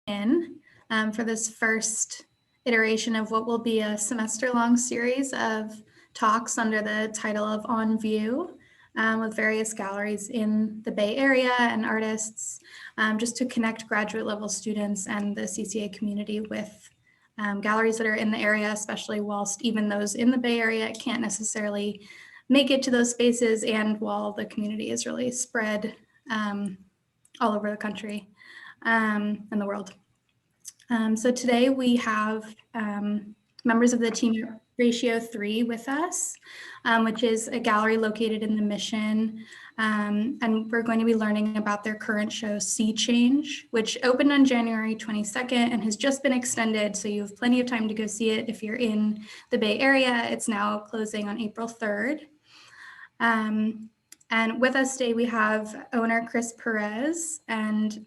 in for this first iteration of what will be a semester-long series of talks under the title of On View with various galleries in the Bay Area and artists, just to connect graduate level students and the CCA community with galleries that are in the area, especially whilst even those in the Bay Area can't necessarily make it to those spaces, and while the community is really spread all over the country and the world. So today we have members of the team Ratio 3 with us, which is a gallery located in the Mission. And we're going to be learning about their current show, Sea Change, which opened on January 22nd and has just been extended. So you have plenty of time to go see it if you're in the Bay Area. It's now closing on April 3rd. And with us today, we have owner Chris Perez, and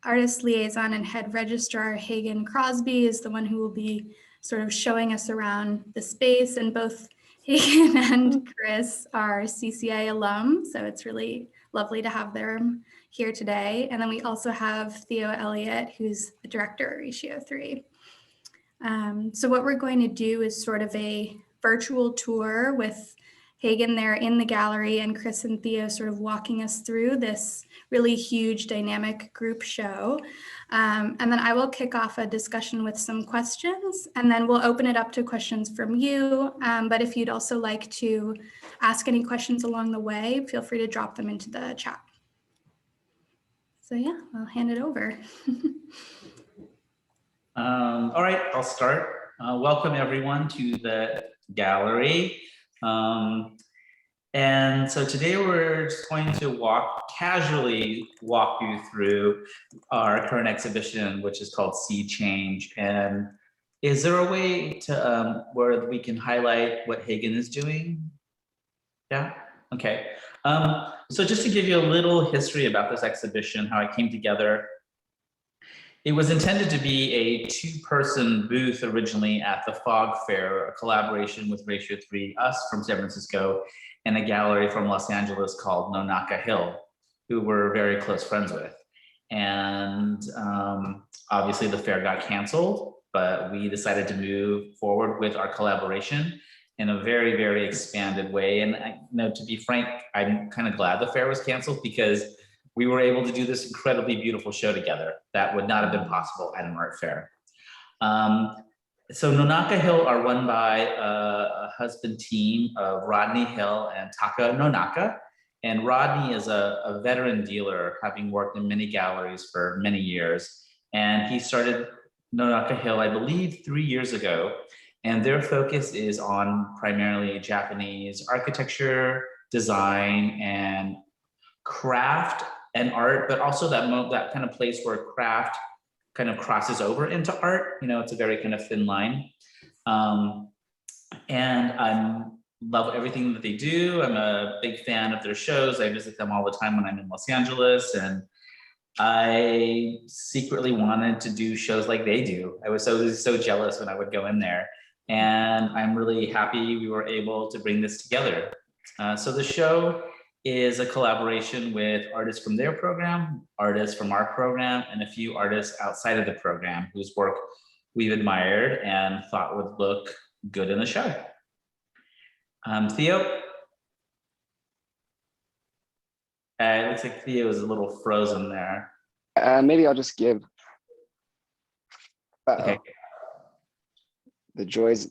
artist liaison and head registrar Hagen Crosby is the one who will be sort of showing us around the space. And both Hagen and Chris are CCA alum, so it's really lovely to have them here today. And then we also have Theo Elliott, who's the director at Ratio 3. So what we're going to do is sort of a virtual tour with Hagen there in the gallery and Chris and Theo sort of walking us through this really huge dynamic group show. And then I will kick off a discussion with some questions, and then we'll open it up to questions from you. But if you'd also like to ask any questions along the way, feel free to drop them into the chat. So yeah, I'll hand it over. All right, I'll start. Welcome everyone to the gallery. And so today we're just going to casually walk you through our current exhibition, which is called Sea Change. And is there a way to where we can highlight what Hagen is doing? Yeah, okay. So just to give you a little history about this exhibition, how it came together. It was intended to be a two-person booth originally at the Fog Fair, a collaboration with Ratio 3, us from San Francisco, and a gallery from Los Angeles called Nonaka Hill, who we're very close friends with. And obviously the fair got canceled, but we decided to move forward with our collaboration in a very, very expanded way. And to be frank, I'm kind of glad the fair was canceled, because we were able to do this incredibly beautiful show together that would not have been possible at an art fair. So Nonaka Hill are run by a husband team of Rodney Hill and Taka Nonaka. And Rodney is a veteran dealer, having worked in many galleries for many years. And he started Nonaka Hill, I believe, 3 years ago. And their focus is on primarily Japanese architecture, design, and craft and art, but also that kind of place where craft kind of crosses over into art. It's a very kind of thin line. And I love everything that they do. I'm a big fan of their shows. I visit them all the time when I'm in Los Angeles, and I secretly wanted to do shows like they do. I was so jealous when I would go in there, and I'm really happy we were able to bring this together. So the show is a collaboration with artists from their program, artists from our program, and a few artists outside of the program whose work we've admired and thought would look good in the show. Theo? It looks like Theo is a little frozen there. Maybe I'll just give Okay. the joys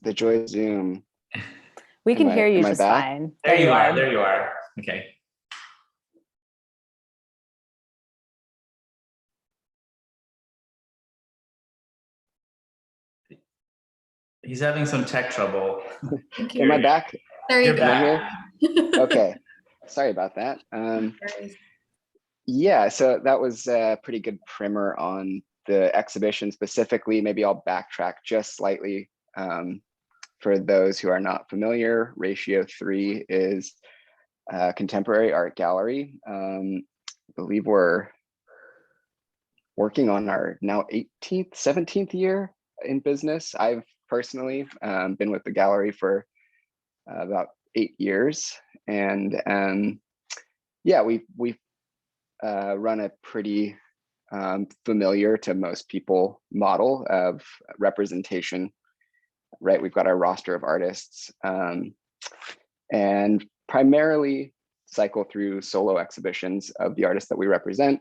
Zoom. We can hear you just fine. There you are. Okay. He's having some tech trouble. Am I back? There you go. Okay, sorry about that. Yeah, so that was a pretty good primer on the exhibition specifically. Maybe I'll backtrack just slightly. For those who are not familiar, Ratio 3 is a contemporary art gallery. I believe we're working on our now 18th, 17th year in business. I've personally been with the gallery for about 8 years, and yeah, we've run a pretty familiar to most people model of representation, right? We've got our roster of artists, and primarily cycle through solo exhibitions of the artists that we represent,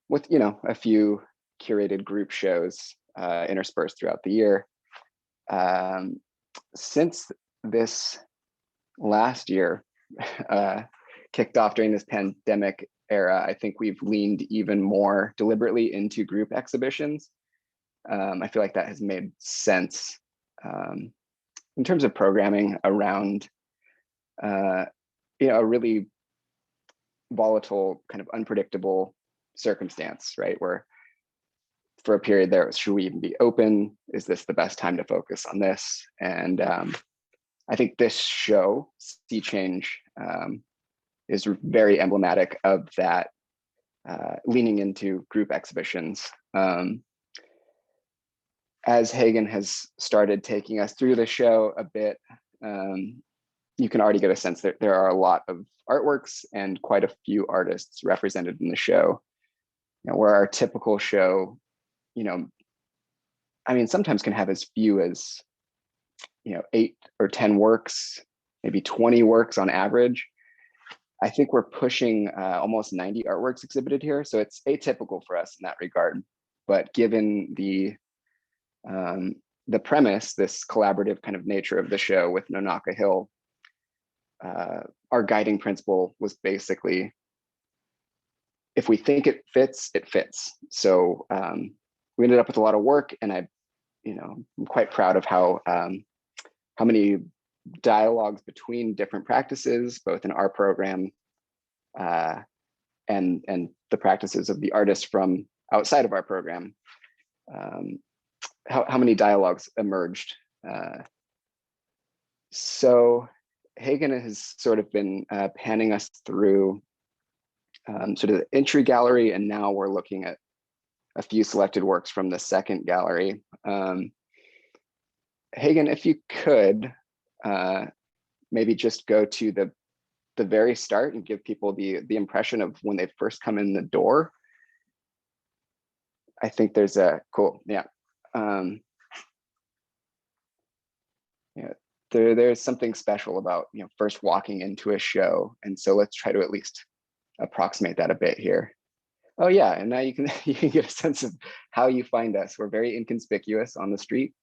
with a few curated group shows interspersed throughout the year. Since this last year kicked off during this pandemic era, I think we've leaned even more deliberately into group exhibitions. I feel like that has made sense in terms of programming around a really volatile, kind of unpredictable circumstance, right? Where for a period there, should we even be open? Is this the best time to focus on this? And I think this show, Sea Change, is very emblematic of that, leaning into group exhibitions. As Hagen has started taking us through the show a bit, you can already get a sense that there are a lot of artworks and quite a few artists represented in the show. Where our typical show, sometimes can have as few as 8 or 10 works, maybe 20 works on average. I think we're pushing almost 90 artworks exhibited here, so it's atypical for us in that regard. But given the premise, this collaborative kind of nature of the show with Nonaka Hill, our guiding principle was basically, if we think it fits, it fits. So we ended up with a lot of work, and I'm quite proud of how many dialogues between different practices, both in our program and the practices of the artists from outside of our program, how many dialogues emerged. So Hagen has sort of been panning us through sort of the entry gallery, and now we're looking at a few selected works from the second gallery. Hagen, if you could maybe just go to the very start and give people the impression of when they first come in the door. I think there's a cool, yeah. There's something special about first walking into a show, and so let's try to at least approximate that a bit here. Oh yeah, and now you can get a sense of how you find us. We're very inconspicuous on the street.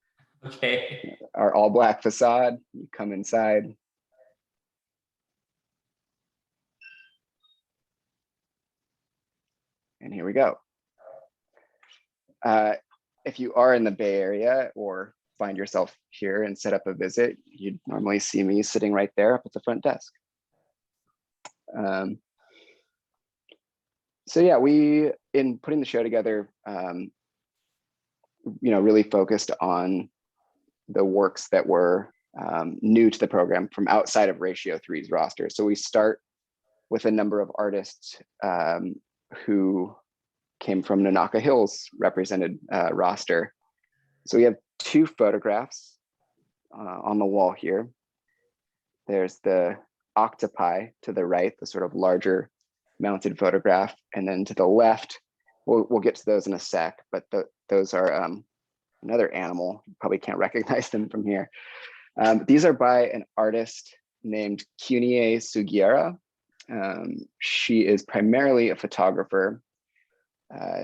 Okay. Our all black facade. You come inside. And here we go. If you are in the Bay Area or find yourself here and set up a visit, you'd normally see me sitting right there up at the front desk. So yeah, we, in putting the show together, really focused on the works that were new to the program from outside of Ratio 3's roster. So we start with a number of artists who came from Nonaka Hill's represented roster. So we have 2 photographs on the wall here. There's the octopi to the right, the sort of larger mounted photograph, and then to the left, we'll get to those in a sec, but those are another animal. You probably can't recognize them from here. These are by an artist named Kunie Sugiura. She is primarily a photographer,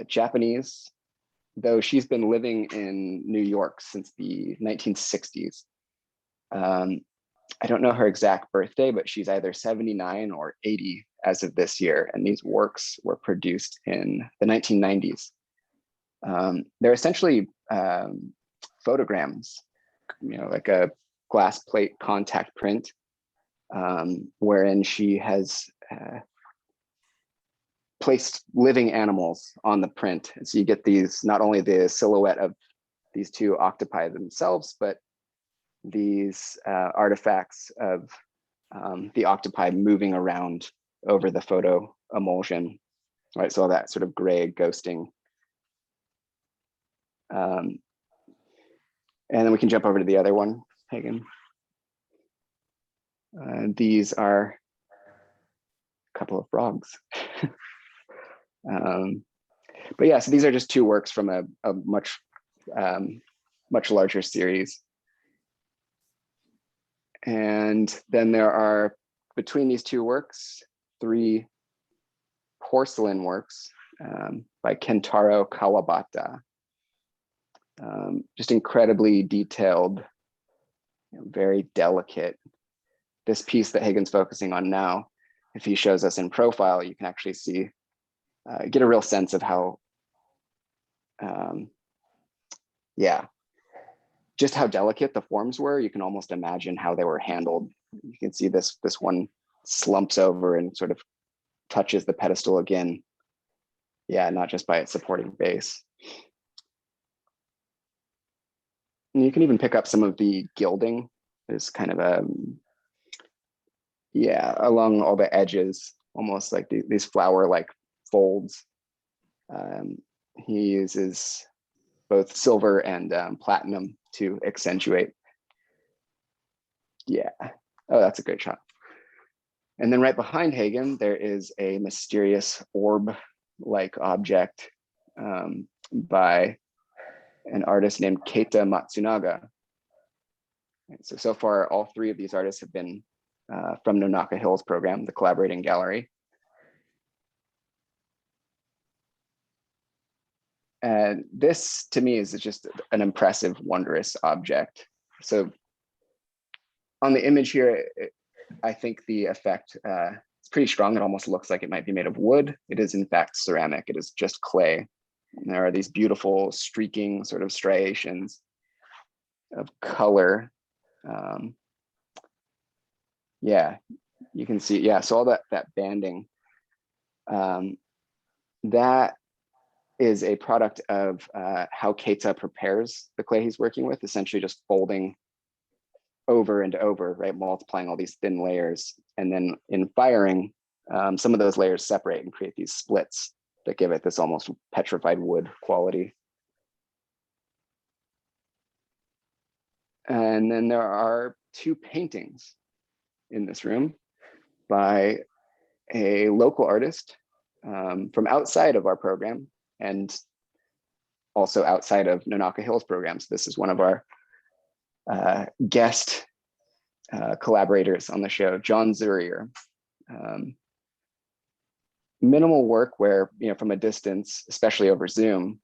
Japanese, though she's been living in New York since the 1960s. I don't know her exact birthday, but she's either 79 or 80 as of this year. And these works were produced in the 1990s. They're essentially photograms, like a glass plate contact print, wherein she has placed living animals on the print. And so you get these, not only the silhouette of these 2 octopi themselves, but these artifacts of the octopi moving around over the photo emulsion, right? So all that sort of gray ghosting. And then we can jump over to the other one, Hagen. These are a couple of frogs. But yeah, so these are just two works from a much larger series. And then there are, between these two works, 3 porcelain works by Kentaro Kawabata. Just incredibly detailed, very delicate. This piece that Hagen's focusing on now, if he shows us in profile, you can actually see, get a real sense of how, yeah, just how delicate the forms were. You can almost imagine how they were handled. You can see this one slumps over and sort of touches the pedestal again. Yeah, not just by its supporting base. And you can even pick up some of the gilding. There's kind of a, yeah, along all the edges, almost like these flower-like folds. He uses both silver and platinum to accentuate. Yeah, oh, that's a great shot. And then right behind Hagen, there is a mysterious orb-like object by an artist named Keita Matsunaga. So far, all 3 of these artists have been from Nonaka Hill's program, the Collaborating Gallery. And this, to me, is just an impressive, wondrous object. So on the image here, I think the effect is pretty strong. It almost looks like it might be made of wood. It is, in fact, ceramic. It is just clay. And there are these beautiful streaking sort of striations of color. Yeah, you can see, yeah, so all that banding, that is a product of how Keita prepares the clay he's working with, essentially just folding over and over, right, multiplying all these thin layers. And then in firing, some of those layers separate and create these splits that give it this almost petrified wood quality. And then there are 2 paintings in this room by a local artist from outside of our program and also outside of Nonaka Hill's programs. This is one of our guest collaborators on the show, John Zurier. Minimal work where, from a distance, especially over Zoom,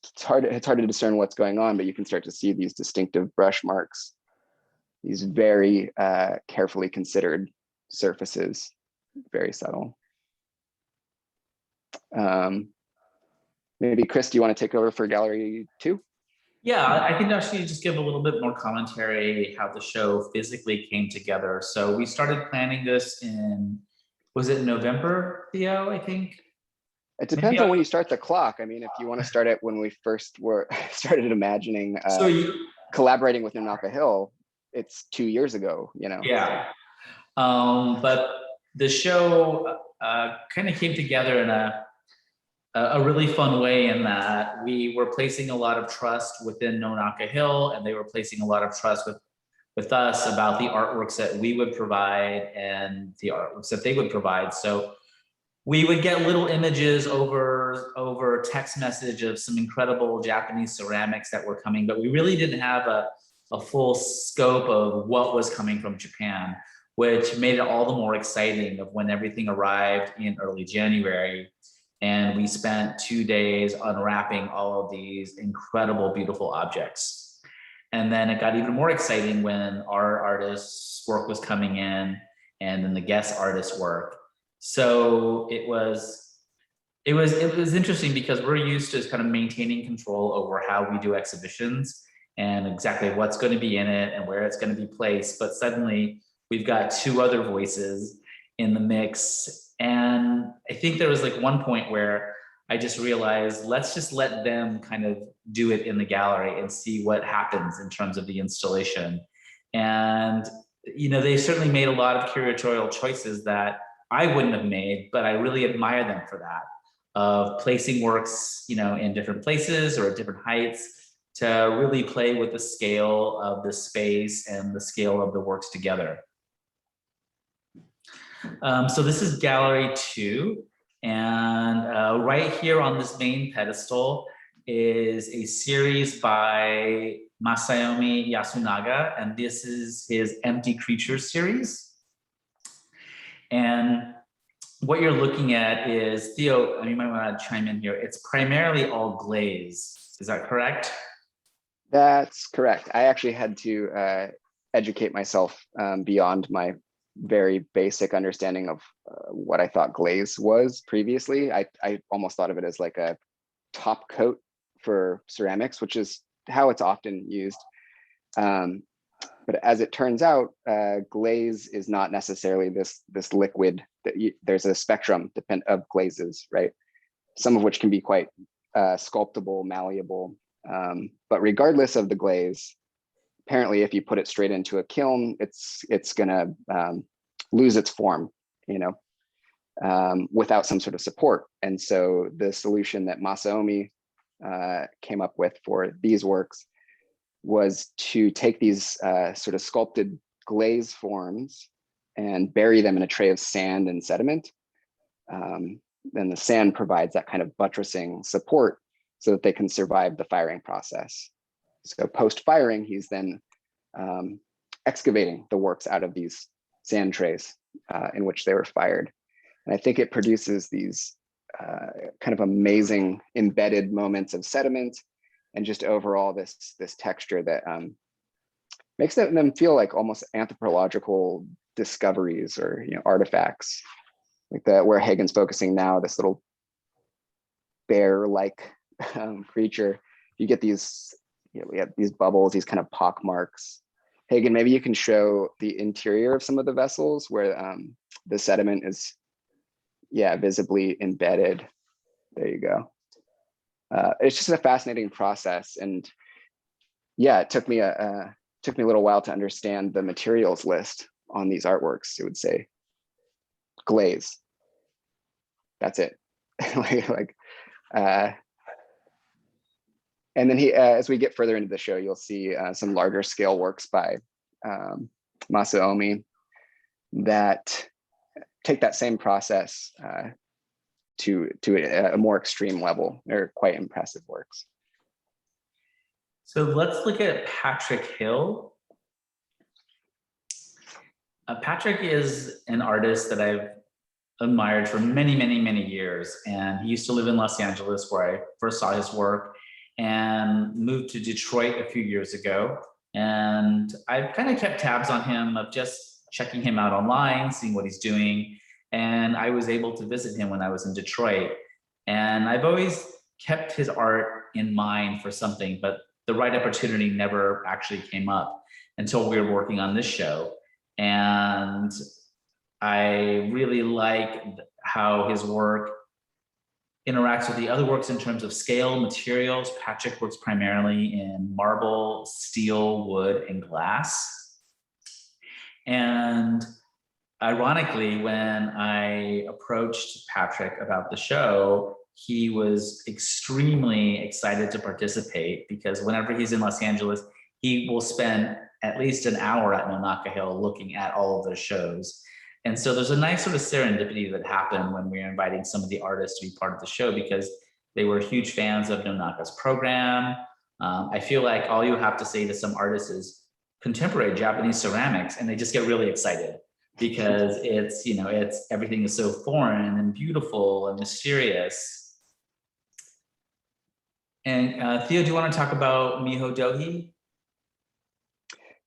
it's hard to discern what's going on, but you can start to see these distinctive brush marks, these very carefully considered surfaces, very subtle. Maybe Chris, do you want to take over for gallery 2? Yeah, I can actually just give a little bit more commentary how the show physically came together. So we started planning this in, was it November, Theo, I think? It depends on when you start the clock. I mean, if you want to start it when we first started imagining collaborating with Nonaka Hill, it's 2 years ago, Yeah, but the show kind of came together in a really fun way, in that we were placing a lot of trust within Nonaka Hill, and they were placing a lot of trust with us about the artworks that we would provide and the artworks that they would provide. So we would get little images over text message of some incredible Japanese ceramics that were coming, but we really didn't have a full scope of what was coming from Japan, which made it all the more exciting of when everything arrived in early January. And we spent 2 days unwrapping all of these incredible, beautiful objects. And then it got even more exciting when our artist's work was coming in, and then the guest artist's work. So it was interesting because we're used to kind of maintaining control over how we do exhibitions and exactly what's going to be in it and where it's going to be placed. But suddenly we've got 2 other voices in the mix. And I think there was like one point where I just realized, let's just let them kind of do it in the gallery and see what happens in terms of the installation. And, they certainly made a lot of curatorial choices that I wouldn't have made, but I really admire them for that, of placing works, in different places or at different heights to really play with the scale of the space and the scale of the works together. So this is gallery 2, And right here on this main pedestal is a series by Masaomi Yasunaga, and this is his Empty Creatures series. And what you're looking at is, Theo, you might want to chime in here, it's primarily all glaze. Is that correct? That's correct. I actually had to educate myself beyond my very basic understanding of what I thought glaze was previously. I almost thought of it as like a top coat for ceramics, which is how it's often used. But as it turns out, glaze is not necessarily this liquid. There's a spectrum of glazes, right? Some of which can be quite sculptable, malleable. But regardless of the glaze, apparently if you put it straight into a kiln, it's gonna lose its form, without some sort of support. And so the solution that Masaomi came up with for these works was to take these sort of sculpted glaze forms and bury them in a tray of sand and sediment. Then the sand provides that kind of buttressing support so that they can survive the firing process. So post-firing, he's then excavating the works out of these sand trays in which they were fired. And I think it produces these kind of amazing embedded moments of sediment and just overall this texture that makes them feel like almost anthropological discoveries or artifacts, like where Hagen's focusing now, this little bear-like creature. You get these, we have these bubbles, these kind of pock marks. Hagen, maybe you can show the interior of some of the vessels where the sediment is, visibly embedded. There you go. It's just a fascinating process, and it took me a little while to understand the materials list on these artworks. It would say glaze. That's it. And then as we get further into the show, you'll see some larger scale works by Masaomi that take that same process to a more extreme level. They're quite impressive works. So let's look at Patrick Hill. Patrick is an artist that I've admired for many, many, many years. And he used to live in Los Angeles, where I first saw his work, and moved to Detroit a few years ago. And I've kind of kept tabs on him, of just checking him out online, seeing what he's doing. And I was able to visit him when I was in Detroit. And I've always kept his art in mind for something, but the right opportunity never actually came up until we were working on this show. And I really like how his work interacts with the other works in terms of scale, materials. Patrick works primarily in marble, steel, wood, and glass. And ironically, when I approached Patrick about the show, he was extremely excited to participate, because whenever he's in Los Angeles, he will spend at least an hour at Nonaka Hill looking at all of those shows. And so there's a nice sort of serendipity that happened when we were inviting some of the artists to be part of the show, because they were huge fans of Nonaka's program. I feel like all you have to say to some artists is contemporary Japanese ceramics, and they just get really excited, because it's everything is so foreign and beautiful and mysterious. And Theo, do you want to talk about Miho Dohi?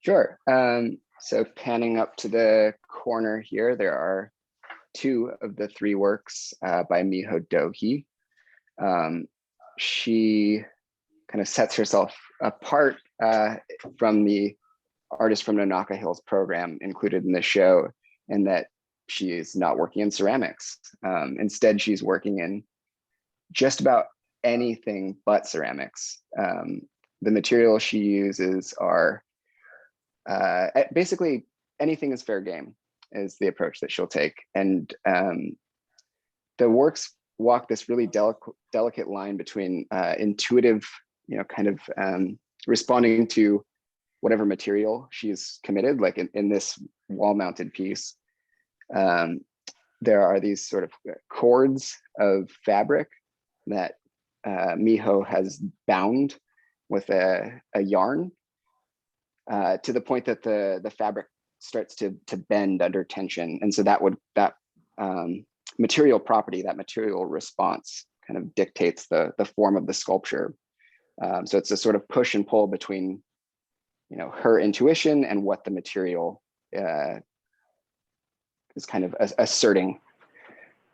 Sure. So panning up to the corner here, there are two of the three works by Miho Dohi. She kind of sets herself apart from the artist from Nonaka Hill's program included in the show, in that she is not working in ceramics. Instead, she's working in just about anything but ceramics. The materials she uses are basically anything is fair game, is the approach that she'll take. And the works walk this really delicate line between intuitive, kind of responding to whatever material she's committed, like in this wall-mounted piece, there are these sort of cords of fabric that Miho has bound with a yarn to the point that the fabric starts to bend under tension. And so that material property, that material response kind of dictates the form of the sculpture. So it's a sort of push and pull between, her intuition and what the material is kind of asserting.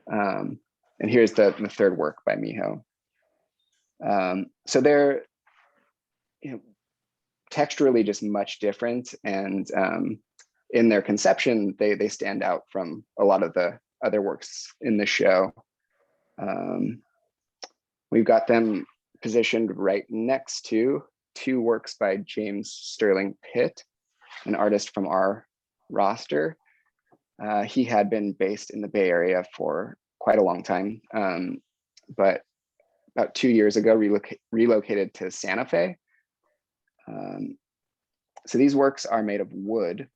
And here's the third work by Miho. So they're, texturally just much different, and in their conception, they stand out from a lot of the other works in the show. We've got them positioned right next to two works by James Sterling Pitt, an artist from our roster. He had been based in the Bay Area for quite a long time, but about 2 years ago relocated to Santa Fe. So these works are made of wood,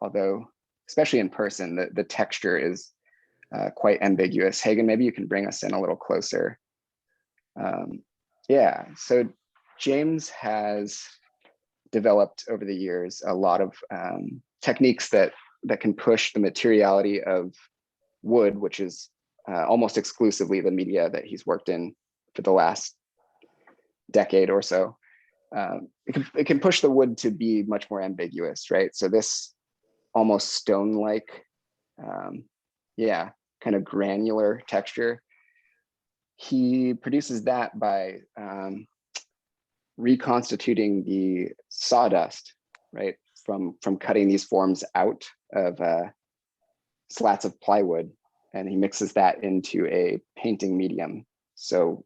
although especially in person, the texture is quite ambiguous. Hagen, maybe you can bring us in a little closer. Yeah, so James has developed over the years a lot of techniques that can push the materiality of wood, which is almost exclusively the media that he's worked in for the last decade or so. It can push the wood to be much more ambiguous, right? So this almost stone-like, kind of granular texture, he produces that by reconstituting the sawdust, right, from cutting these forms out of slats of plywood, and he mixes that into a painting medium. So,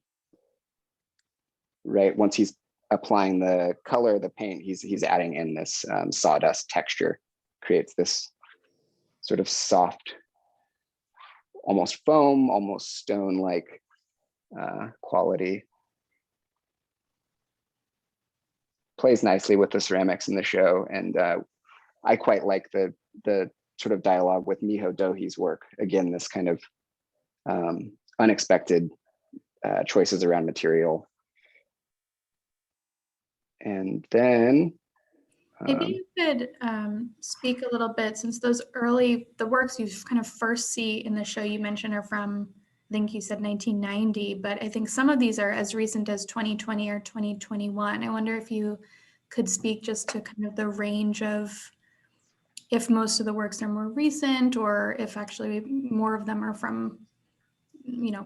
right, once he's applying the color, the paint, he's adding in this sawdust texture, creates this sort of soft, almost foam, almost stone-like quality. Plays nicely with the ceramics in the show, and I quite like the sort of dialogue with Miho Dohi's work. Again, this kind of unexpected choices around material. And then maybe you could speak a little bit, since the works you kind of first see in the show you mentioned are from, I think you said 1990, but I think some of these are as recent as 2020 or 2021. I wonder if you could speak just to kind of the range of if most of the works are more recent, or if actually more of them are from,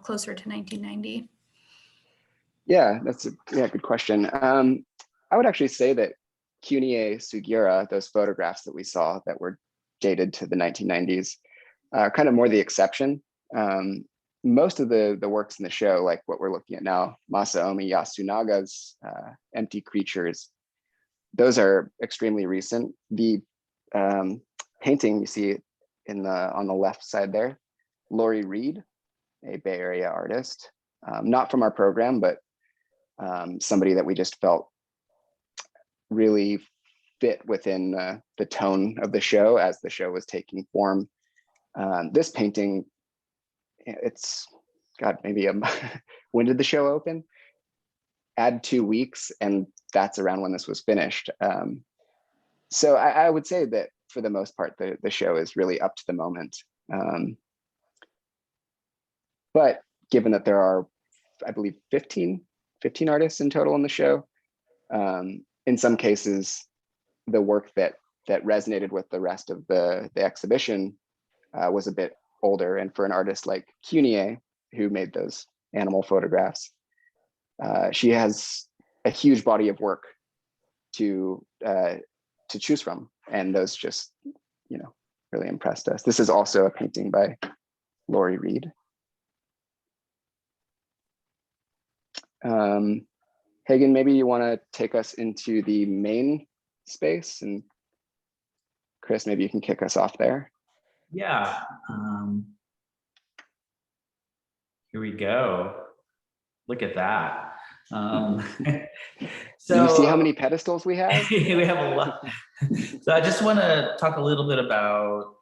closer to 1990. Yeah, that's a good question. I would actually say that Kunie Sugiura, those photographs that we saw that were dated to the 1990s, are kind of more the exception. Most of the works in the show, like what we're looking at now, Masaomi Yasunaga's Empty Creatures, those are extremely recent. The painting you see on the left side there, Lori Reed, a Bay Area artist, not from our program, but somebody that we just felt really fit within the tone of the show as the show was taking form. This painting, it's got maybe when did the show open? Add 2 weeks, and that's around when this was finished. So I would say that for the most part, the show is really up to the moment. But given that there are, I believe, 15 artists in total in the show, in some cases, the work that resonated with the rest of the exhibition was a bit older. And for an artist like Kunie, who made those animal photographs, she has a huge body of work to choose from, and those just really impressed us. This is also a painting by Lori Reed. Hagen, maybe you want to take us into the main space, and Chris, maybe you can kick us off there. Yeah. Here we go. Look at that. So do you see how many pedestals we have? we have a lot. So I just want to talk a little bit about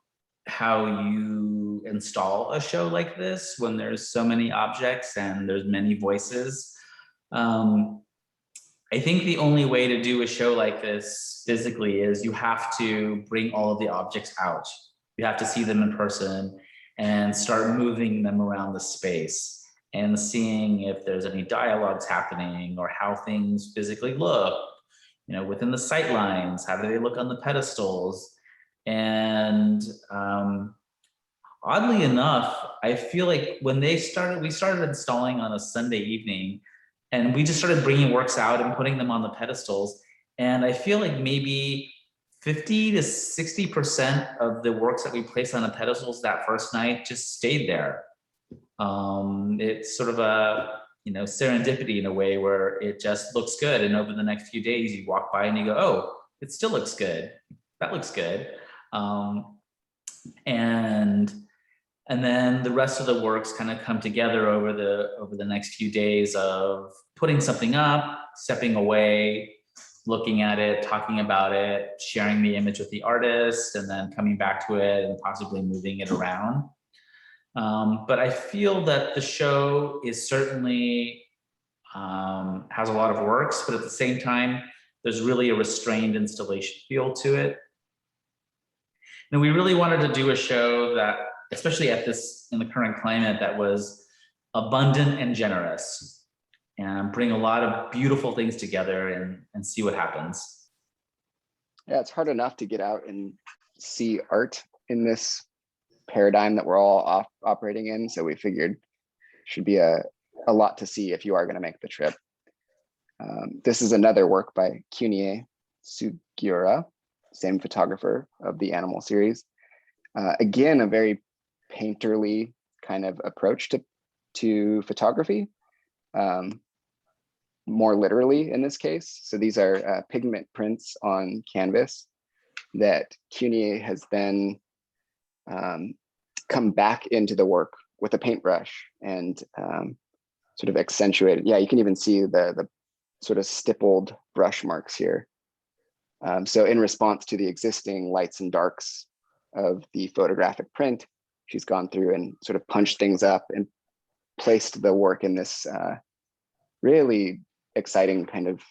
how you install a show like this when there's so many objects and there's many voices. I think the only way to do a show like this physically is you have to bring all of the objects out. You have to see them in person and start moving them around the space and seeing if there's any dialogues happening or how things physically look, you know, within the sight lines, how do they look on the pedestals? And oddly enough, I feel like when we started installing on a Sunday evening, and we just started bringing works out and putting them on the pedestals. And I feel like maybe 50 to 60% of the works that we placed on the pedestals that first night just stayed there. It's sort of a, you know, serendipity in a way where it just looks good. And over the next few days, you walk by and you go, oh, it still looks good. That looks good. And then the rest of the works kind of come together over the next few days of putting something up, stepping away, looking at it, talking about it, sharing the image with the artist, and then coming back to it and possibly moving it around. But I feel that the show is certainly has a lot of works, but at the same time, there's really a restrained installation feel to it. And we really wanted to do a show that, especially in the current climate, that was abundant and generous and bring a lot of beautiful things together and see what happens. Yeah, it's hard enough to get out and see art in this paradigm that we're all operating in. So we figured should be a lot to see if you are going to make the trip. This is another work by Kunie Sugiura, same photographer of the animal series. Again, a very painterly kind of approach to photography, more literally in this case. So these are pigment prints on canvas that Kunie has then come back into the work with a paintbrush and sort of accentuated. Yeah, you can even see the sort of stippled brush marks here. So in response to the existing lights and darks of the photographic print, she's gone through and sort of punched things up and placed the work in this really exciting kind of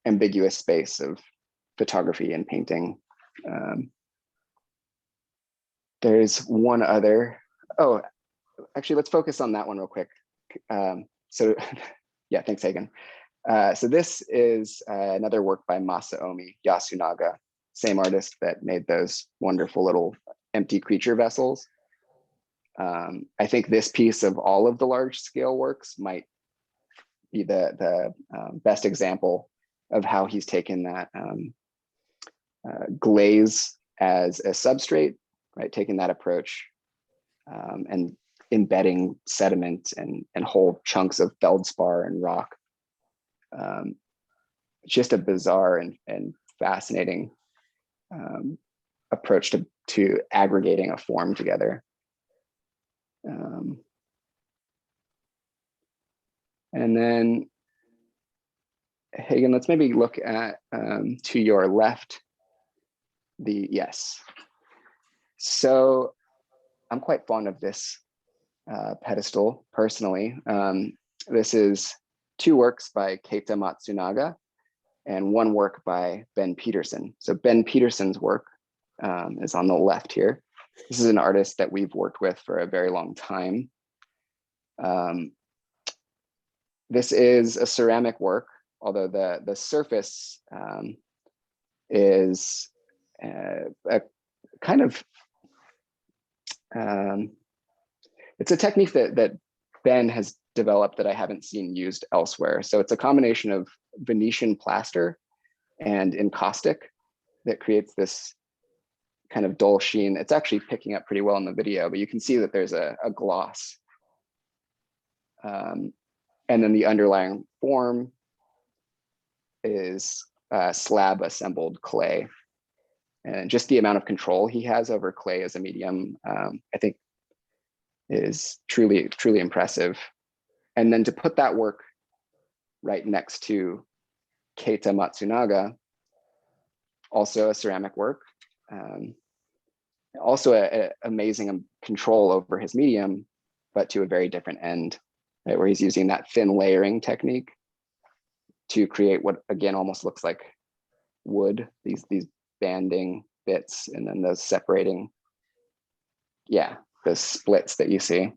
ambiguous space of photography and painting. There's one other, oh, actually, let's focus on that one real quick. So yeah, thanks, Hagen. So this is another work by Masaomi Yasunaga, same artist that made those wonderful little empty creature vessels. I think this piece of all of the large scale works might be the best example of how he's taken that glaze as a substrate, right? Taking that approach and embedding sediment and whole chunks of feldspar and rock. Just a bizarre and fascinating approach to aggregating a form together. And then, Hagen, let's maybe look at to your left, yes. So I'm quite fond of this pedestal personally. This is two works by Keita Matsunaga and one work by Ben Peterson. So Ben Peterson's work is on the left here. This is an artist that we've worked with for a very long time. This is a ceramic work, although the surface is a kind of, it's a technique that Ben has developed that I haven't seen used elsewhere. So it's a combination of Venetian plaster and encaustic that creates this kind of dull sheen. It's actually picking up pretty well in the video, but you can see that there's a gloss. And then the underlying form is slab assembled clay. And just the amount of control he has over clay as a medium, I think is truly, truly impressive. And then to put that work right next to Keita Matsunaga, also a ceramic work. also a amazing control over his medium, but to a very different end, right? Where he's using that thin layering technique to create what again almost looks like wood, these banding bits, and then those separating, yeah, those splits that you see.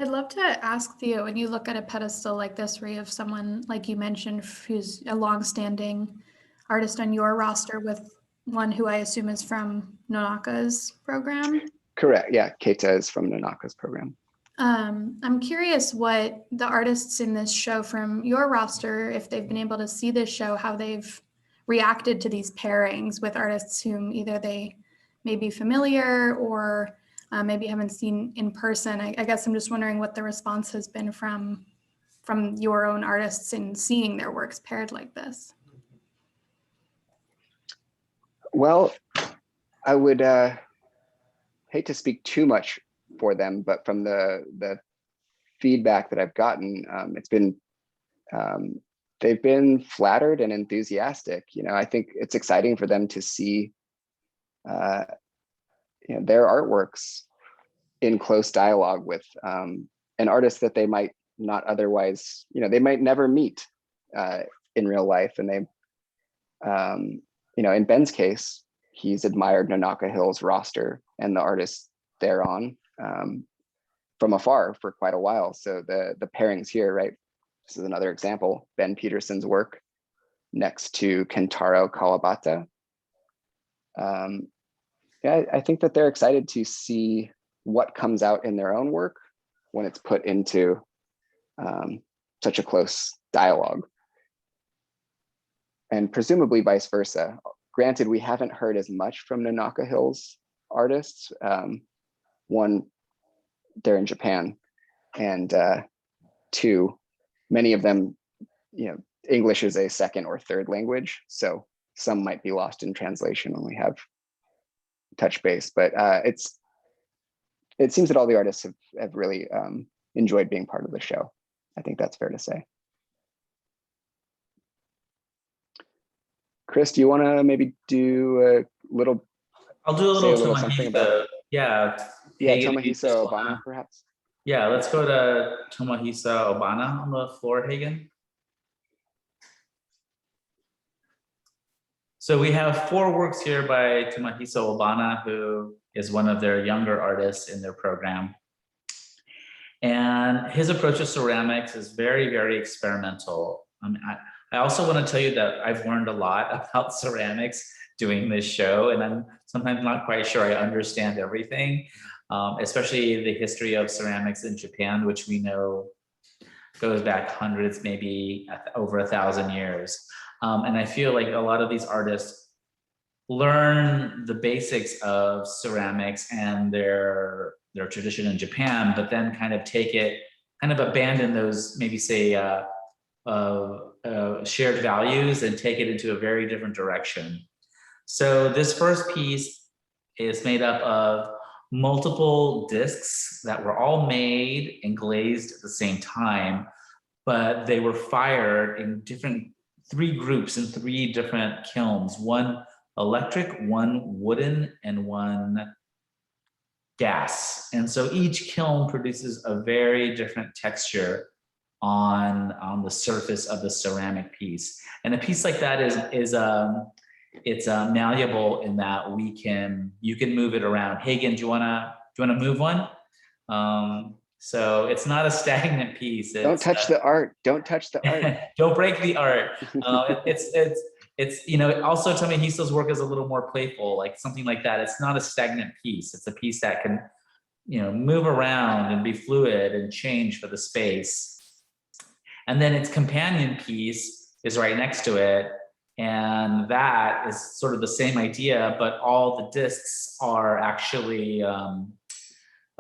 I'd love to ask Theo, when you look at a pedestal like this, where you have someone, like you mentioned, who's a longstanding artist on your roster with one who I assume is from Nonaka's program. Correct, yeah, Keita is from Nonaka's program. I'm curious what the artists in this show from your roster, if they've been able to see this show, how they've reacted to these pairings with artists whom either they may be familiar or maybe haven't seen in person. I guess I'm just wondering what the response has been from your own artists in seeing their works paired like this. Well, I would hate to speak too much for them, but from the feedback that I've gotten, it's been they've been flattered and enthusiastic. You know, I think it's exciting for them to see you know, their artworks in close dialogue with an artist that they might not otherwise, you know, they might never meet in real life. And they, you know, in Ben's case, he's admired Nonaka Hill's roster and the artists thereon from afar for quite a while. So the pairings here, right? This is another example, Ben Peterson's work next to Kentaro Kawabata. Yeah, I think that they're excited to see what comes out in their own work when it's put into such a close dialogue. And presumably vice versa. Granted, we haven't heard as much from Nonaka Hill's artists. One, they're in Japan, and two, many of them, you know, English is a second or third language, so some might be lost in translation when we have touch base. But it seems that all the artists have really enjoyed being part of the show. I think that's fair to say. Chris, do you want to maybe do a little? I'll do a little something Tomohisa. about. Yeah. Yeah, Tomohisa Obama, perhaps. Yeah, let's go to Tomohisa Obama on the floor, Hagen. So we have 4 works here by Tomohisa Obama, who is one of their younger artists in their program. And his approach to ceramics is very, very experimental. I also want to tell you that I've learned a lot about ceramics doing this show, and I'm sometimes not quite sure I understand everything, especially the history of ceramics in Japan, which we know goes back hundreds, maybe over 1,000 years. And I feel like a lot of these artists learn the basics of ceramics and their tradition in Japan, but then kind of take it, kind of abandon those, maybe say shared values and take it into a very different direction. So this first piece is made up of multiple discs that were all made and glazed at the same time, but they were fired in 3 groups in 3 different kilns, 1 electric, 1 wooden, and 1 gas. And so each kiln produces a very different texture on the surface of the ceramic piece. And a piece like that is malleable in that you can move it around. Hagen, do you wanna move one? So it's not a stagnant piece. Don't touch the art. Don't touch the art. Don't break the art. It's you know, also Tomohisa's work is a little more playful, like something like that. It's not a stagnant piece. It's a piece that can, you know, move around and be fluid and change for the space. And then its companion piece is right next to it. And that is sort of the same idea, but all the discs are actually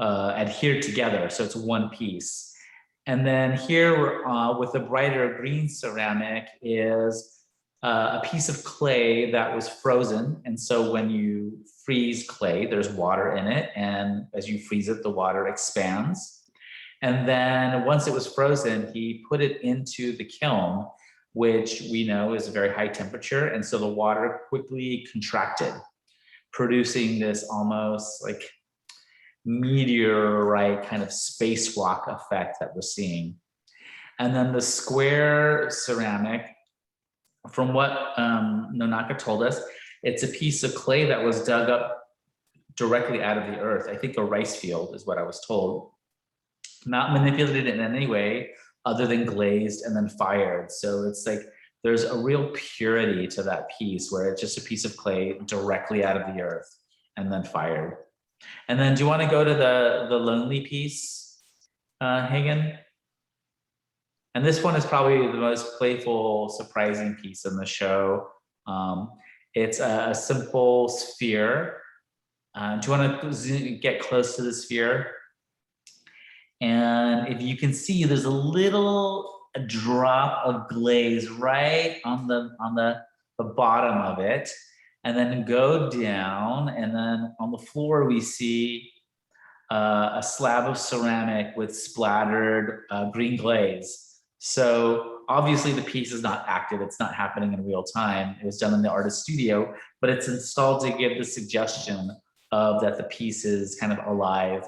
adhered together. So it's one piece. And then here with the brighter green ceramic is a piece of clay that was frozen. And so when you freeze clay, there's water in it. And as you freeze it, the water expands. And then once it was frozen, he put it into the kiln which we know is a very high temperature. And so the water quickly contracted, producing this almost like meteorite kind of space rock effect that we're seeing. And then the square ceramic, from what Nonaka told us, it's a piece of clay that was dug up directly out of the earth. I think a rice field is what I was told. Not manipulated in any way other than glazed and then fired. So it's like there's a real purity to that piece where it's just a piece of clay directly out of the earth and then fired. And then do you want to go to the lonely piece, Hagen? And this one is probably the most playful, surprising piece in the show. It's a simple sphere. Do you want to get close to the sphere? And if you can see, there's a little drop of glaze right on the bottom of it, and then go down, and then on the floor we see a slab of ceramic with splattered green glaze. So obviously the piece is not active, it's not happening in real time. It was done in the artist studio, but it's installed to give the suggestion of that the piece is kind of alive.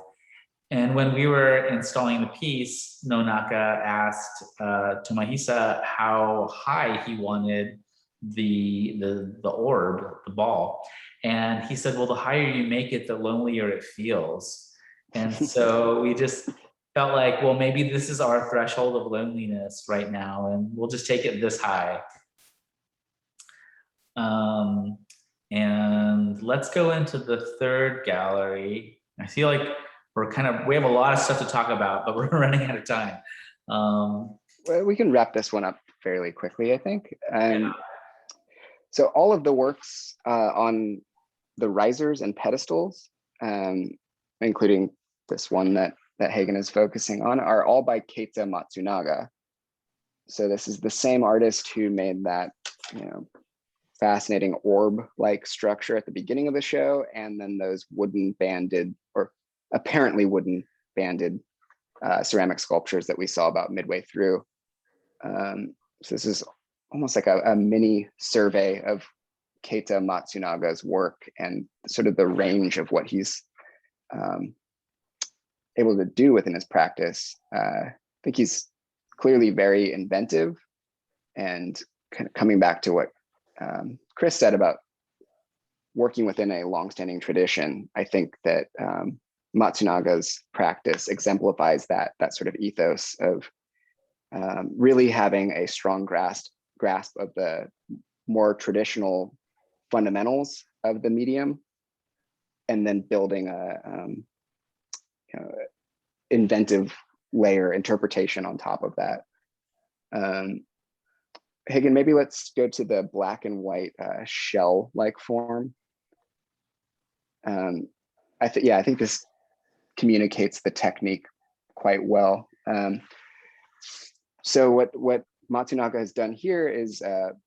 And when we were installing the piece, Nonaka asked Tomohisa how high he wanted the orb, the ball. And he said, well, the higher you make it, the lonelier it feels. And so we just felt like, well, maybe this is our threshold of loneliness right now, and we'll just take it this high. And let's go into the third gallery. I feel like we have a lot of stuff to talk about, but we're running out of time. Well, we can wrap this one up fairly quickly, I think. Yeah. So all of the works on the risers and pedestals, including this one that Hagen is focusing on, are all by Keita Matsunaga. So this is the same artist who made that, fascinating orb-like structure at the beginning of the show, and then those wooden banded, or apparently wooden banded ceramic sculptures that we saw about midway through. So this is almost like a mini survey of Keita Matsunaga's work and sort of the range of what he's able to do within his practice. I think he's clearly very inventive, and kind of coming back to what Chris said about working within a longstanding tradition, I think that Matsunaga's practice exemplifies that sort of ethos of really having a strong grasp of the more traditional fundamentals of the medium, and then building a inventive layer interpretation on top of that. Hagen, maybe let's go to the black and white shell-like form. I think this communicates the technique quite well. So what Matsunaga has done here is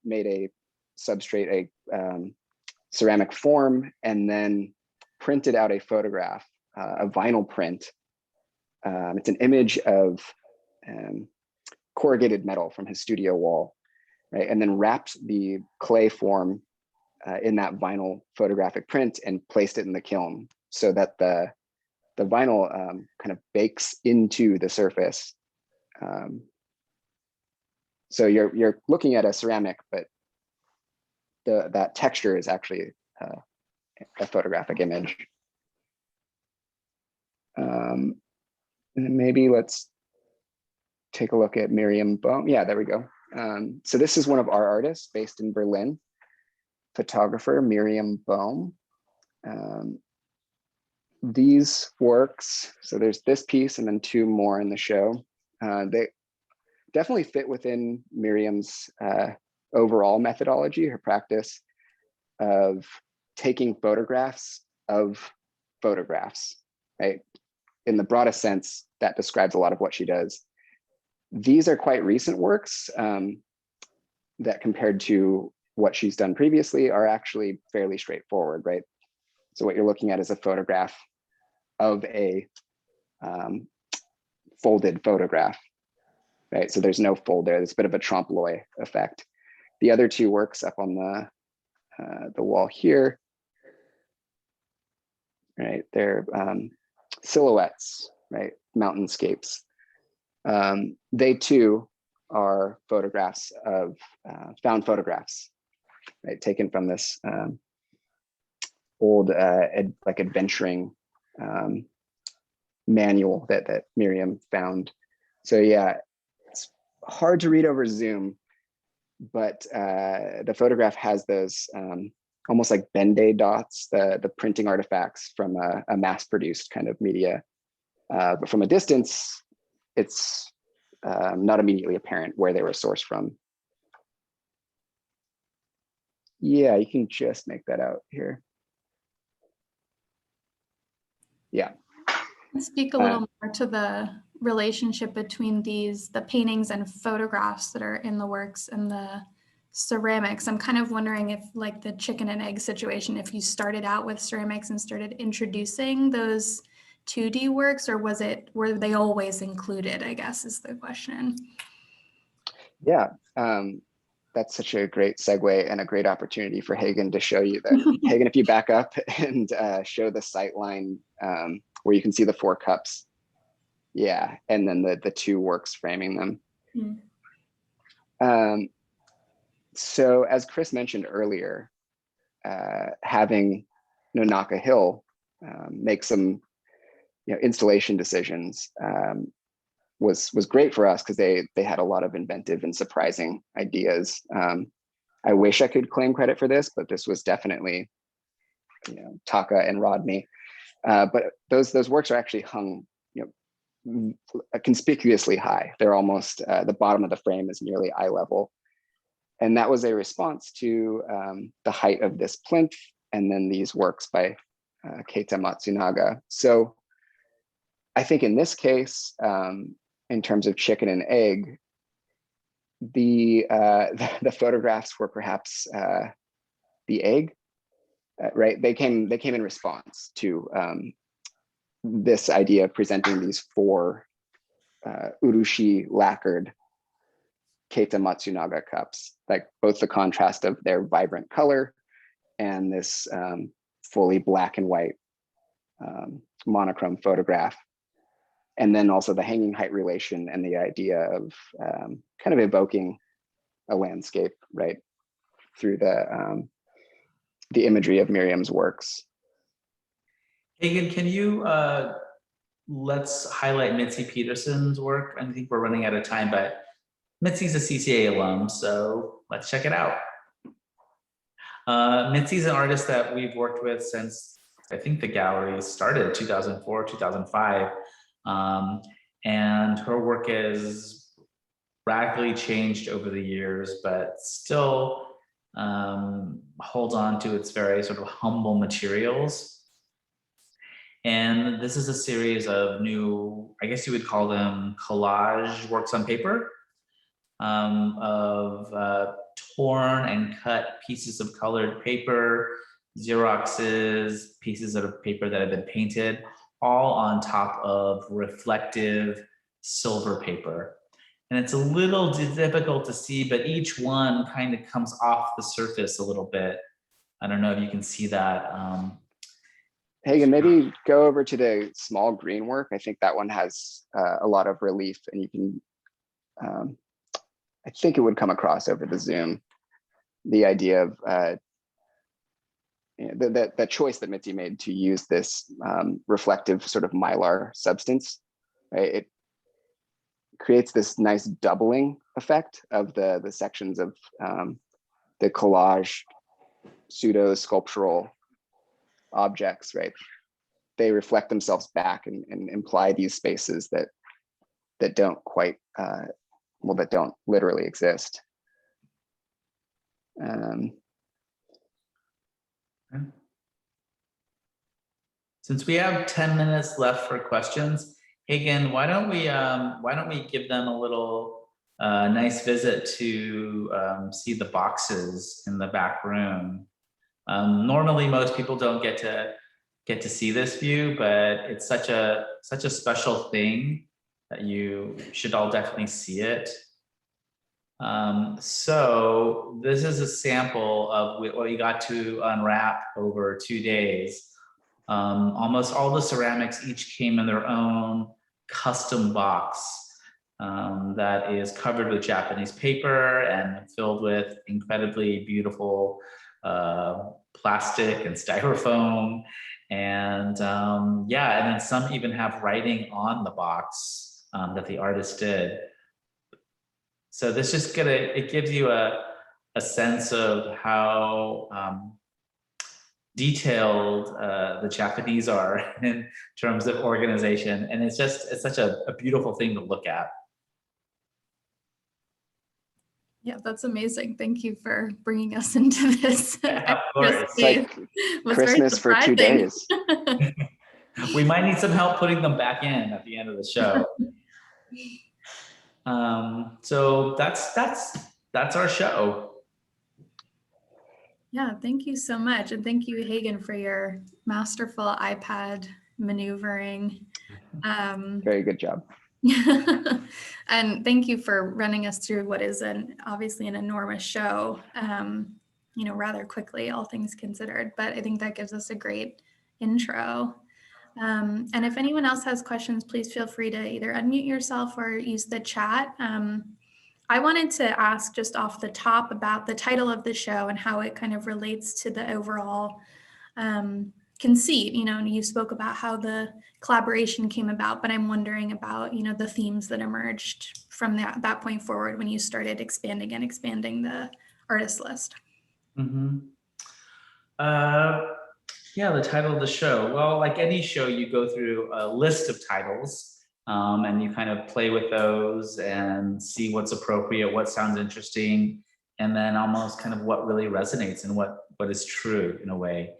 made a substrate, a ceramic form, and then printed out a photograph, a vinyl print. It's an image of corrugated metal from his studio wall, right? And then wrapped the clay form in that vinyl photographic print and placed it in the kiln so that the vinyl kind of bakes into the surface. So you're looking at a ceramic, but that texture is actually a photographic image. And maybe let's take a look at Miriam Baume. Yeah, there we go. So this is one of our artists based in Berlin, photographer Miriam Baume. These works, so there's this piece and then two more in the show. They definitely fit within Miriam's overall methodology, her practice of taking photographs of photographs, right? In the broadest sense, that describes a lot of what she does. These are quite recent works that, compared to what she's done previously, are actually fairly straightforward, right? So what you're looking at is a photograph of a folded photograph. right? So there's no fold there. There's a bit of a trompe l'oeil effect. The other two works up on the wall here, right? They're silhouettes, right? Mountainscapes. They too are photographs of found photographs, right? Taken from this old like adventuring manual that Miriam found. So yeah, it's hard to read over Zoom, but the photograph has those almost like Ben-Day dots, the printing artifacts from a mass-produced kind of media. But from a distance, it's not immediately apparent where they were sourced from. Yeah, you can just make that out here. Yeah. Speak a little more to the relationship between the paintings and photographs that are in the works and the ceramics. I'm kind of wondering if, like the chicken and egg situation, if you started out with ceramics and started introducing those 2D works, or were they always included, I guess is the question. Yeah, that's such a great segue and a great opportunity for Hagen to show you that. Hagen, if you back up and show the sight line where you can see the 4 cups. Yeah, and then the 2 works framing them. Mm. So as Chris mentioned earlier, having Nonaka Hill make some installation decisions was great for us, because they had a lot of inventive and surprising ideas. I wish I could claim credit for this, but this was definitely Taka and Rodney. But those works are actually hung conspicuously high. They're almost the bottom of the frame is nearly eye level. And that was a response to the height of this plinth, and then these works by Keita Matsunaga. So I think in this case, in terms of chicken and egg, the photographs were perhaps the egg, right? They came in response to this idea of presenting these 4 urushi lacquered Keita Matsunaga cups, like both the contrast of their vibrant color and this fully black and white monochrome photograph. And then also the hanging height relation and the idea of kind of evoking a landscape, right, through the imagery of Miriam's works. Hagen, can you let's highlight Mitzi Peterson's work? I think we're running out of time, but Mitzi's a CCA alum, so let's check it out. Mitzi's an artist that we've worked with since I think the gallery started 2004, 2005. And her work has radically changed over the years, but still holds on to its very sort of humble materials. And this is a series of new, I guess you would call them collage works on paper, of torn and cut pieces of colored paper, Xeroxes, pieces of paper that have been painted, all on top of reflective silver paper. And it's a little difficult to see, but each one kind of comes off the surface a little bit. I don't know if you can see that. Hagen, maybe go over to the small green work. I think that one has a lot of relief, and you can, I think it would come across over the Zoom, the idea of that choice that Mitzi made to use this reflective sort of mylar substance, right? It creates this nice doubling effect of the sections of the collage pseudo sculptural objects, right? They reflect themselves back and imply these spaces that don't quite that don't literally exist. Since we have 10 minutes left for questions, Hagen, why don't we give them a little nice visit to see the boxes in the back room. Normally, most people don't get to see this view, but it's such a special thing that you should all definitely see it. So this is a sample of what you got to unwrap over 2 days. Almost all the ceramics each came in their own custom box that is covered with Japanese paper and filled with incredibly beautiful plastic and styrofoam. And yeah, and then some even have writing on the box that the artist did. So this just it gives you a sense of how detailed the Japanese are in terms of organization. And it's such a beautiful thing to look at. Yeah, that's amazing. Thank you for bringing us into this. Yeah, of course. It's like Christmas for 2 days. We might need some help putting them back in at the end of the show. So that's our show. Yeah, thank you so much. And thank you, Hagen, for your masterful iPad maneuvering. Very good job. And thank you for running us through what is obviously an enormous show, rather quickly, all things considered. But I think that gives us a great intro. And if anyone else has questions, please feel free to either unmute yourself or use the chat. I wanted to ask just off the top about the title of the show and how it kind of relates to the overall conceit, and you spoke about how the collaboration came about, but I'm wondering about, the themes that emerged from that point forward when you started expanding the artist list. Mm-hmm. Yeah, the title of the show. Well, like any show, you go through a list of titles and you kind of play with those and see what's appropriate, what sounds interesting, and then almost kind of what really resonates and what is true in a way.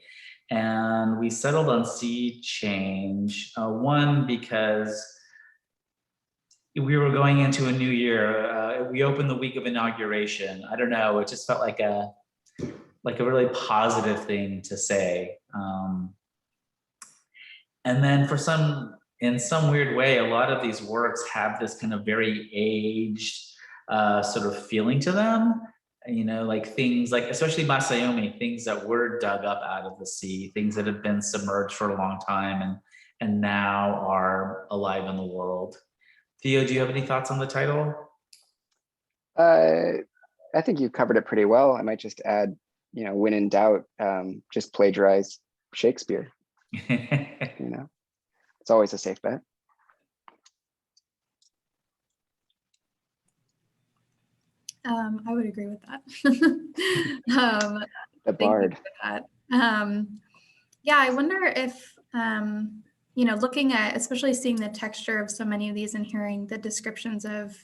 And we settled on Sea Change, one, because we were going into a new year. We opened the week of inauguration. I don't know, it just felt like a really positive thing to say. And then in some weird way, a lot of these works have this kind of very aged sort of feeling to them. Like things like, especially Masaomi, things that were dug up out of the sea, things that have been submerged for a long time and now are alive in the world. Theo, do you have any thoughts on the title? I think you covered it pretty well. I might just add, when in doubt, just plagiarize Shakespeare. It's always a safe bet. I would agree with that. The Bard. Yeah, I wonder if, looking at, especially seeing the texture of so many of these and hearing the descriptions of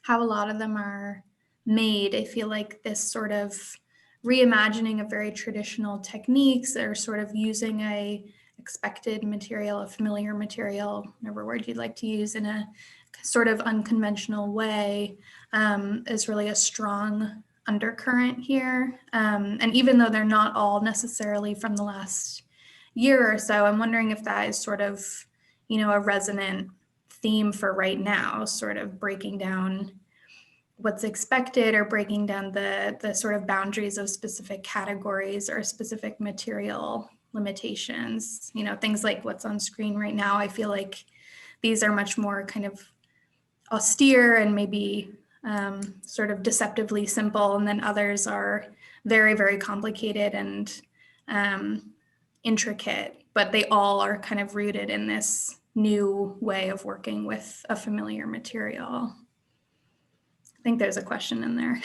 how a lot of them are made, I feel like this sort of reimagining of very traditional techniques or sort of using a expected material, a familiar material, whatever word you'd like to use, in a sort of unconventional way is really a strong undercurrent here. And even though they're not all necessarily from the last year or so, I'm wondering if that is sort of, a resonant theme for right now, sort of breaking down what's expected or breaking down the sort of boundaries of specific categories or specific material limitations, things like what's on screen right now. I feel like these are much more kind of austere and maybe sort of deceptively simple, and then others are very, very complicated and intricate, but they all are kind of rooted in this new way of working with a familiar material. I think there's a question in there.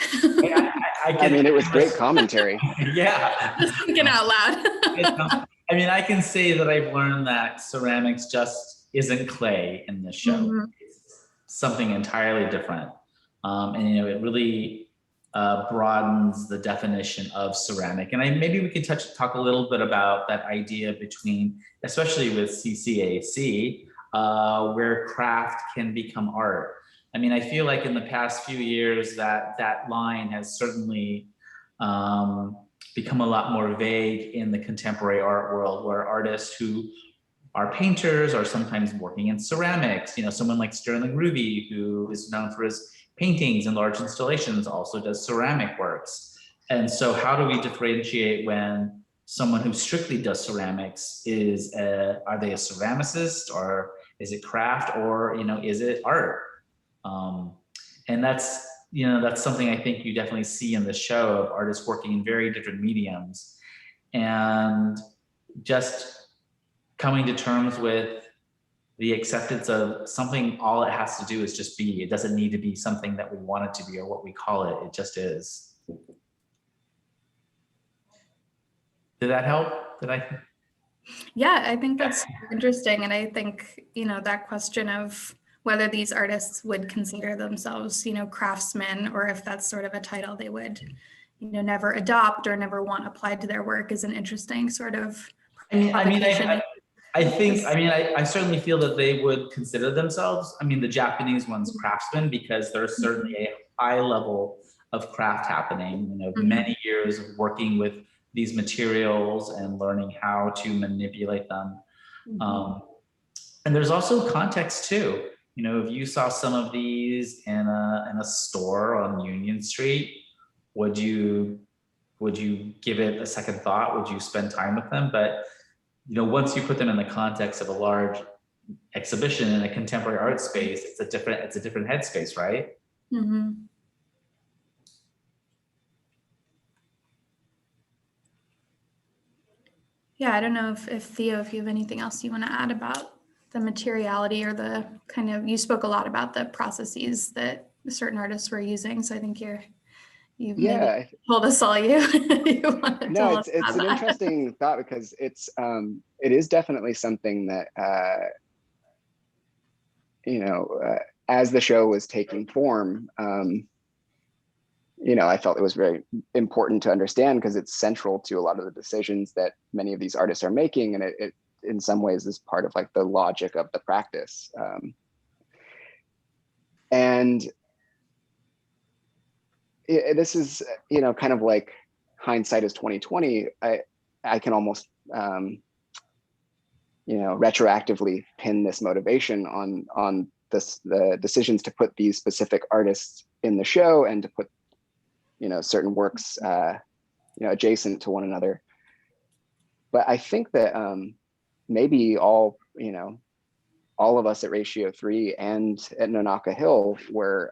I mean, it was great commentary. Yeah. Just thinking out loud. I mean, I can say that I've learned that ceramics just isn't clay in this show. Mm-hmm. It's something entirely different. And, it really broadens the definition of ceramic. And maybe we could talk a little bit about that idea between, especially with CCAC, where craft can become art. I mean, I feel like in the past few years that line has certainly become a lot more vague in the contemporary art world, where artists who are painters or sometimes working in ceramics. You know, someone like Sterling Ruby, who is known for his paintings and large installations, also does ceramic works. And so how do we differentiate when someone who strictly does ceramics is, are they a ceramicist, or is it craft, or, you know, is it art? And that's, you know, that's something I think you definitely see in the show of artists working in very different mediums, and just coming to terms with the acceptance of something. All it has to do is just be. It doesn't need to be something that we want it to be or what we call it. It just is. Did that help? Did I? Yeah, I think that's interesting. And I think, you know, that question of whether these artists would consider themselves, you know, craftsmen, or if that's sort of a title they would, you know, never adopt or never want applied to their work is an interesting sort of I think, I certainly feel that they would consider themselves, the Japanese one's craftsmen, because there's certainly a high level of craft happening, you know, many years of working with these materials and learning how to manipulate them. And there's also context too. You know, if you saw some of these in a store on Union Street, would you give it a second thought? Would you spend time with them? But you know, once you put them in the context of a large exhibition in a contemporary art space, it's a different headspace, right? Yeah, I don't know if Theo, if you have anything else you want to add about the materiality, or the kind of, you spoke a lot about the processes that certain artists were using. So I think you maybe told us all you want to tell us. It's an interesting thought, because it is definitely something that, you know, as the show was taking form, you know, I felt it was very important to understand, because it's central to a lot of the decisions that many of these artists are making. And it in some ways is part of like the logic of the practice. This is, you know, kind of like hindsight is 2020. I can almost, you know, retroactively pin this motivation on the decisions to put these specific artists in the show, and to put, you know, certain works, you know, adjacent to one another. But I think that maybe all of us at Ratio 3 and at Nonaka Hill were,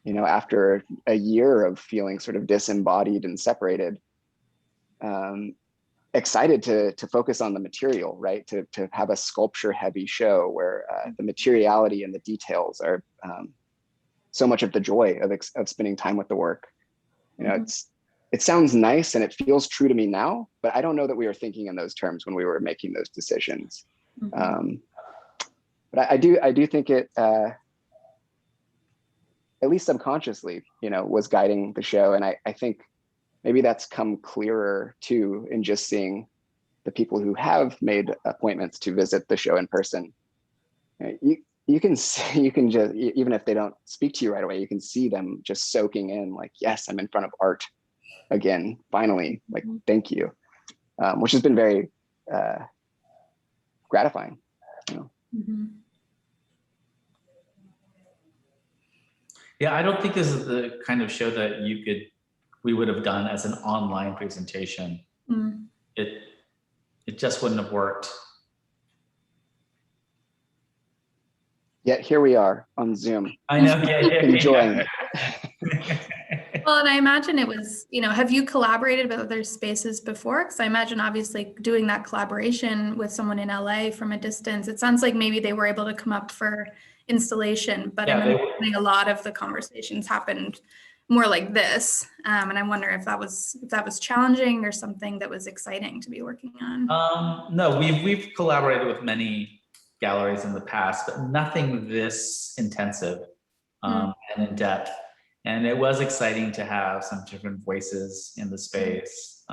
you know, after a year of feeling sort of disembodied and separated, excited to focus on the material, right? To have a sculpture heavy show where the materiality and the details are so much of the joy of spending time with the work. You know, it sounds nice and it feels true to me now, but I don't know that we were thinking in those terms when we were making those decisions. But I do think it, at least subconsciously, you know, was guiding the show. And I think maybe that's come clearer too, in just seeing the people who have made appointments to visit the show in person. You can just, even if they don't speak to you right away, you can see them just soaking in, like, yes, I'm in front of art again, finally, like, thank you, which has been very gratifying, you know. Yeah, I don't think this is the kind of show that we would have done as an online presentation. It just wouldn't have worked. Yet here we are on Zoom. I know, enjoying it. Well, and I imagine it was, you know, have you collaborated with other spaces before? Because I imagine obviously doing that collaboration with someone in LA from a distance, it sounds like maybe they were able to come up for installation, but I think a lot of the conversations happened more like this. And I wonder if that was challenging or something that was exciting to be working on. No, we've collaborated with many galleries in the past, but nothing this intensive and in depth. And it was exciting to have some different voices in the space.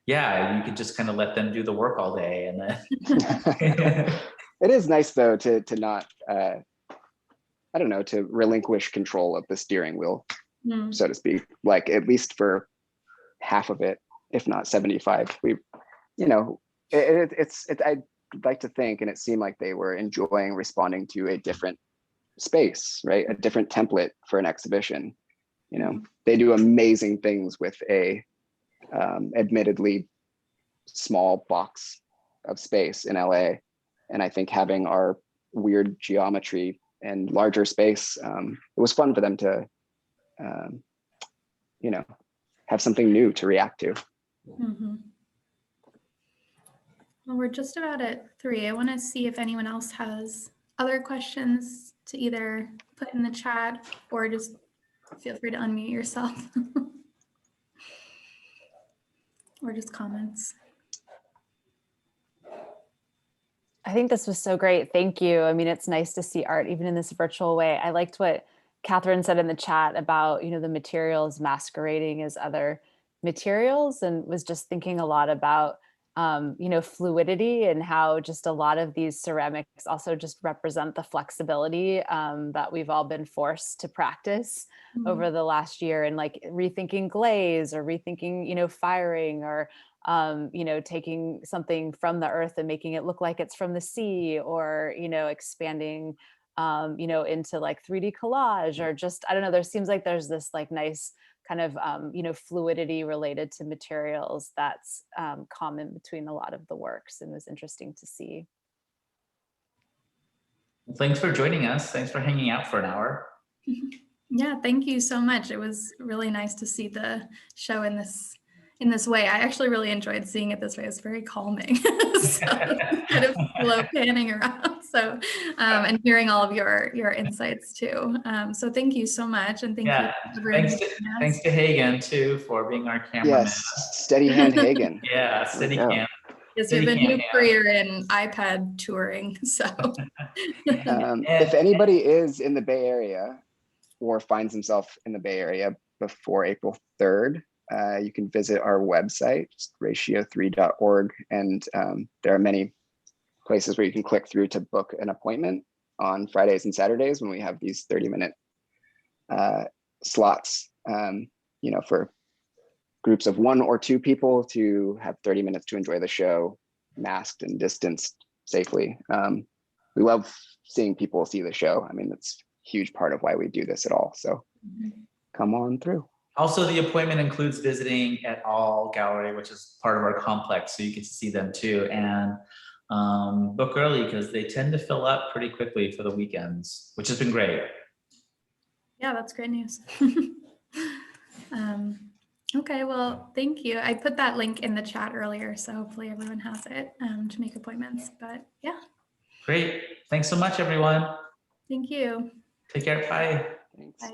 Yeah, you could just kind of let them do the work all day, and then. It is nice though to not, I don't know, to relinquish control of the steering wheel, so to speak. Like, at least for half of it, if not 75, we, you know, I'd like to think, and it seemed like they were enjoying responding to a different space, right? A different template for an exhibition. You know, they do amazing things with a admittedly small box of space in LA. And I think having our weird geometry and larger space, it was fun for them to, you know, have something new to react to. Mm-hmm. Well, we're just about at 3. I want to see if anyone else has other questions to either put in the chat or just feel free to unmute yourself. Or just comments. I think this was so great. Thank you. I mean, it's nice to see art even in this virtual way. I liked what Catherine said in the chat about, you know, the materials masquerading as other materials, and was just thinking a lot about, you know, fluidity and how just a lot of these ceramics also just represent the flexibility that we've all been forced to practice over the last year, and like rethinking glaze or rethinking, you know, firing, or you know, taking something from the earth and making it look like it's from the sea, or, you know, expanding, you know, into like 3D collage, or just, I don't know, there seems like there's this like nice kind of, you know, fluidity related to materials that's common between a lot of the works, and was interesting to see. Thanks for joining us. Thanks for hanging out for an hour. Yeah, thank you so much. It was really nice to see the show in this way. I actually really enjoyed seeing it this way. It's very calming. So kind of slow panning around. So and hearing all of your insights too. So thank you so much, and thank you everyone. Thanks to Hagen too for being our cameraman. Yes, steady hand Hagen. Yeah, steady hand. Yes, you have a new career in iPad touring. So if anybody is in the Bay Area or finds himself in the Bay Area before April 3rd, you can visit our website, ratio3.org, and there are many places where you can click through to book an appointment on Fridays and Saturdays when we have these 30-minute slots, you know, for groups of 1 or 2 people to have 30 minutes to enjoy the show, masked and distanced safely. We love seeing people see the show. I mean, that's a huge part of why we do this at all. So come on through. Also, the appointment includes visiting at all gallery, which is part of our complex, so you get to see them too. And book early because they tend to fill up pretty quickly for the weekends, which has been great. Yeah, that's great news. Okay, well, thank you. I put that link in the chat earlier, so hopefully everyone has it to make appointments. But yeah. Great. Thanks so much, everyone. Thank you. Take care. Bye. Thanks. Bye.